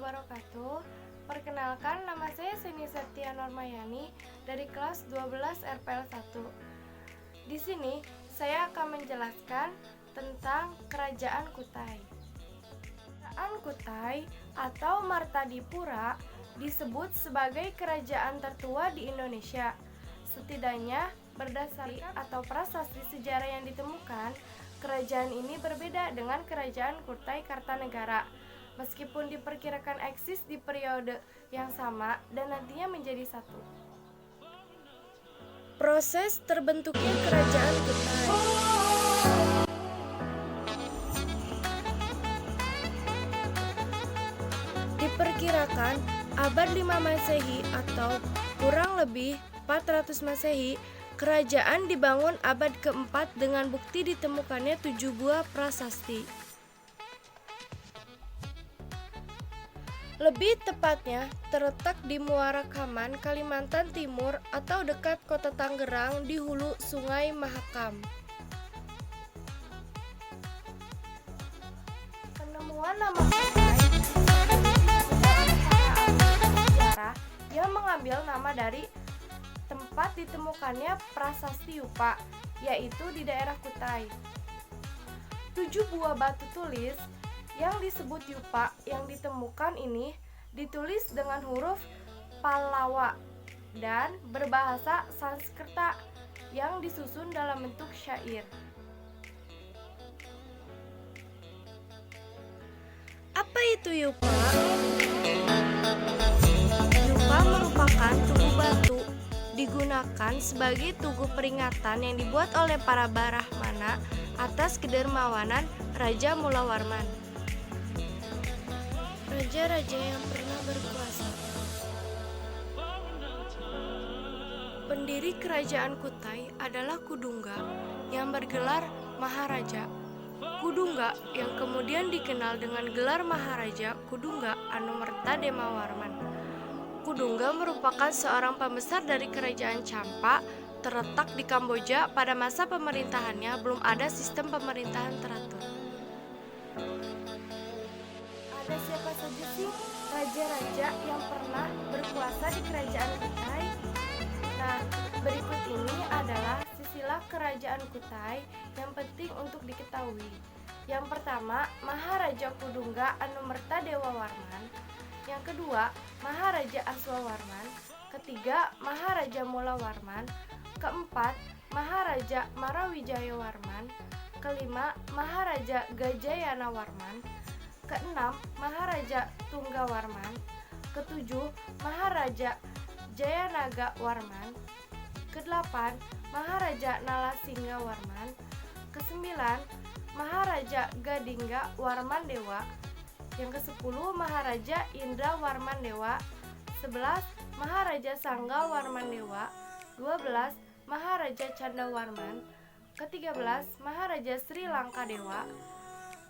wabarakatuh. Perkenalkan, nama saya Seni Septia Normayani dari kelas 12 RPL 1. Di sini saya akan menjelaskan tentang Kerajaan Kutai. Kerajaan Kutai atau Martadipura disebut sebagai kerajaan tertua di Indonesia. Setidaknya berdasarkan atau prasasti sejarah yang ditemukan, kerajaan ini berbeda dengan Kerajaan Kutai Kartanegara, meskipun diperkirakan eksis di periode yang sama dan nantinya menjadi satu. Proses terbentuknya Kerajaan Kutai. Diperkirakan abad 5 Masehi atau kurang lebih 400 Masehi, kerajaan dibangun abad keempat dengan bukti ditemukannya 7 buah prasasti. Lebih tepatnya terletak di Muara Kaman, Kalimantan Timur atau dekat kota Tangerang di hulu Sungai Mahakam. Penemuan nama Kutai sejarah yang mengambil nama dari tempat ditemukannya prasasti Yupa, yaitu di daerah Kutai. 7 buah batu tulis yang disebut Yupa yang ditemukan ini ditulis dengan huruf Pallawa dan berbahasa Sanskerta yang disusun dalam bentuk syair. Apa itu Yupa? Yupa merupakan tugu batu digunakan sebagai tugu peringatan yang dibuat oleh para Brahmana atas kedermawanan Raja Mulawarman. Raja-raja yang pernah berkuasa. Pendiri kerajaan Kutai adalah Kudungga yang bergelar Maharaja. Kudungga yang kemudian dikenal dengan gelar Maharaja Kudungga Anumerta Demawarman. Kudungga merupakan seorang pembesar dari kerajaan Champa, terletak di Kamboja. Pada masa pemerintahannya belum ada sistem pemerintahan teratur. Ada siapa saja sih raja-raja yang pernah berkuasa di kerajaan Kutai? Nah, berikut ini adalah silsilah kerajaan Kutai yang penting untuk diketahui. Yang pertama, Maharaja Kudungga Anumerta Dewawarman. Yang kedua, Maharaja Aswawarman. Ketiga, Maharaja Mulawarman. Keempat, Maharaja Marawijayawarman. Kelima, Maharaja Gajayanawarman. Keenam, Maharaja Tunggawarman. Ketujuh, Maharaja Jayanagawarman. Kedelapan, Maharaja Nalasinggawarman. Kesembilan, Maharaja Gadingga Warmandewa. Yang ke-10, Maharaja Indra Warmandewa. 11, Maharaja Sangga Warmandewa. 12, Maharaja Candawarman. Ke-13, Maharaja Sri Langkadewa.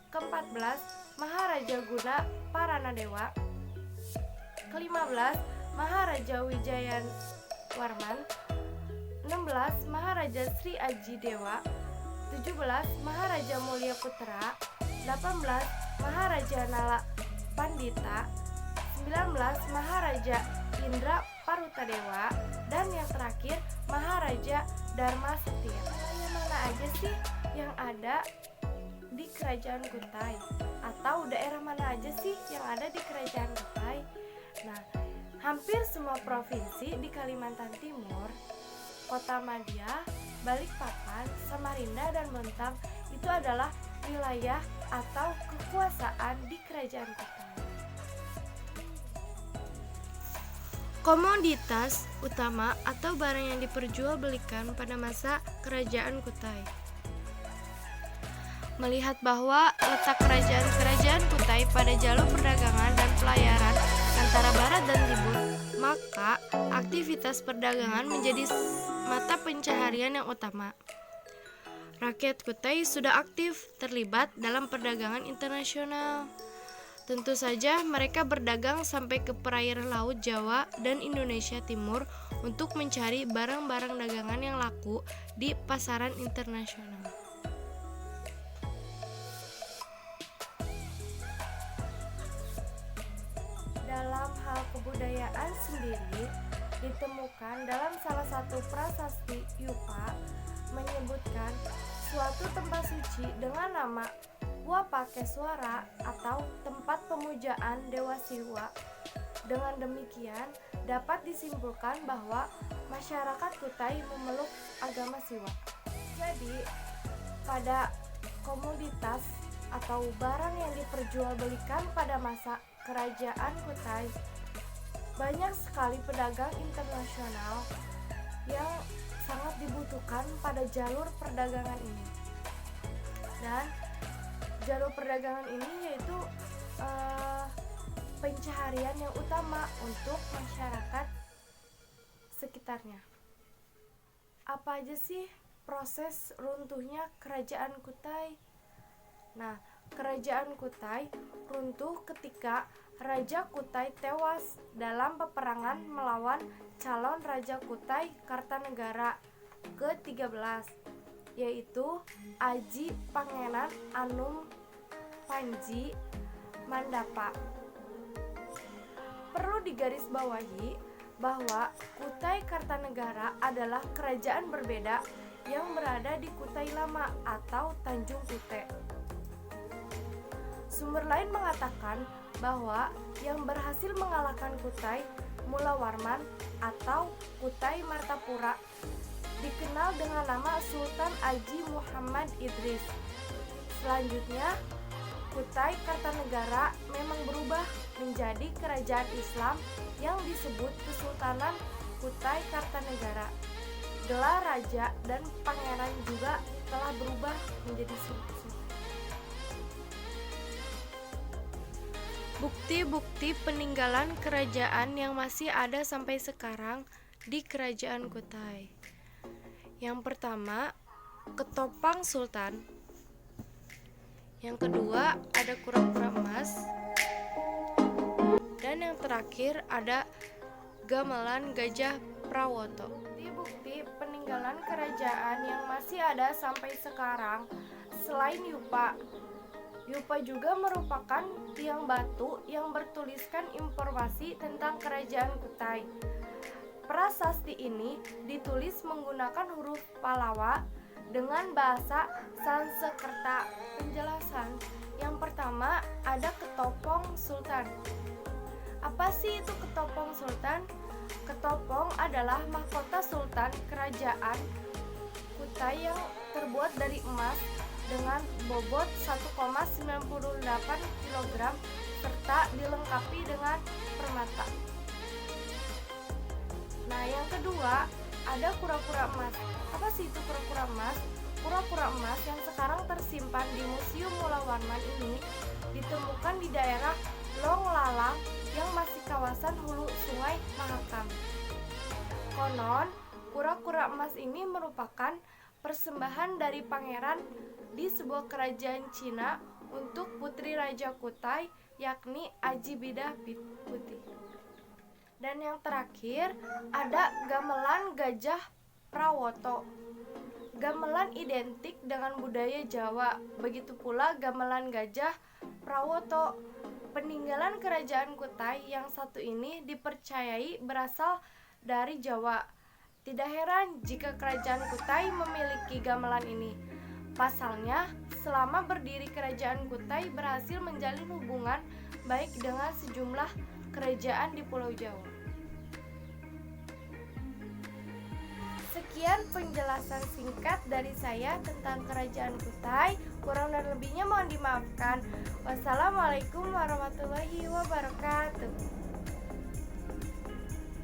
Ke-14, Maharaja Guna Paranadewa. Ke-15, Maharaja Wijayawarman. 16, Maharaja Sri Aji Dewa. 17, Maharaja Mulia Putra. 18, Maharaja Nala Pandita. 19, Maharaja Indra Parutadewa. Dan yang terakhir, Maharaja Dharma Setia. Yang mana aja sih yang ada di kerajaan Kutai? Atau daerah mana aja sih yang ada di kerajaan Kutai? Nah, hampir semua provinsi di Kalimantan Timur, Kota Madia, Balikpapan, Samarinda, dan Bontang itu adalah wilayah atau kekuasaan di kerajaan Kutai. Komoditas utama atau barang yang diperjualbelikan pada masa kerajaan Kutai. Melihat bahwa letak kerajaan-kerajaan Kutai pada jalur perdagangan dan pelayaran antara barat dan timur, maka aktivitas perdagangan menjadi mata pencaharian yang utama. Rakyat Kutai sudah aktif terlibat dalam perdagangan internasional. Tentu saja mereka berdagang sampai ke perairan Laut Jawa dan Indonesia Timur untuk mencari barang-barang dagangan yang laku di pasaran internasional. soal kebudayaan sendiri ditemukan dalam salah satu prasasti Yupa menyebutkan suatu tempat suci dengan nama Wapakeswara atau tempat pemujaan Dewa Siwa. Dengan demikian, dapat disimpulkan bahwa masyarakat Kutai memeluk agama Siwa. Jadi, pada komoditas atau barang yang diperjualbelikan pada masa kerajaan Kutai, banyak sekali pedagang internasional yang sangat dibutuhkan pada jalur perdagangan ini. Dan jalur perdagangan ini yaitu pencaharian yang utama untuk masyarakat sekitarnya. Apa aja sih proses runtuhnya kerajaan Kutai? Nah, kerajaan Kutai runtuh ketika Raja Kutai tewas dalam peperangan melawan calon Raja Kutai Kartanegara ke-13, yaitu Aji Pangeran Anum Panji Mandapa. Perlu digarisbawahi bahwa Kutai Kartanegara adalah kerajaan berbeda yang berada di Kutai Lama atau Tanjung Kute. Sumber lain mengatakan bahwa yang berhasil mengalahkan Kutai Mulawarman atau Kutai Martapura dikenal dengan nama Sultan Aji Muhammad Idris. Selanjutnya, Kutai Kartanegara memang berubah menjadi kerajaan Islam yang disebut Kesultanan Kutai Kartanegara. Gelar raja dan pangeran juga telah berubah menjadi sultan. Bukti-bukti peninggalan kerajaan yang masih ada sampai sekarang di kerajaan Kutai. Yang pertama, ketopang sultan. Yang kedua, ada kura-kura emas. Dan yang terakhir, ada gamelan gajah Prawoto. Bukti peninggalan kerajaan yang masih ada sampai sekarang selain Yupa. Yupa juga merupakan tiang batu yang bertuliskan informasi tentang kerajaan Kutai. Prasasti ini ditulis menggunakan huruf Pallava dengan bahasa Sanskerta. Penjelasan yang pertama, ada ketopong sultan. Apa sih itu ketopong sultan? Ketopong adalah mahkota sultan kerajaan Kutai yang terbuat dari emas dengan bobot 1,98 kg serta dilengkapi dengan permata. Nah, yang kedua, ada kura-kura emas. Apa sih itu kura-kura emas? Kura-kura emas yang sekarang tersimpan di Museum Mulawarman ini ditemukan di daerah Longlalang yang masih kawasan hulu Sungai Mahakam. Konon, kura-kura emas ini merupakan persembahan dari pangeran di sebuah kerajaan Cina untuk putri Raja Kutai, yakni Aji Bidah Putih. Dan yang terakhir, ada gamelan gajah Prawoto. Gamelan identik dengan budaya Jawa, begitu pula gamelan gajah Prawoto. Peninggalan kerajaan Kutai yang satu ini dipercayai berasal dari Jawa. Tidak heran jika kerajaan Kutai memiliki gamelan ini. Pasalnya, selama berdiri kerajaan Kutai berhasil menjalin hubungan baik dengan sejumlah kerajaan di Pulau Jawa. Sekian penjelasan singkat dari saya tentang kerajaan Kutai. Kurang dan lebihnya mohon dimaafkan. Wassalamualaikum warahmatullahi wabarakatuh.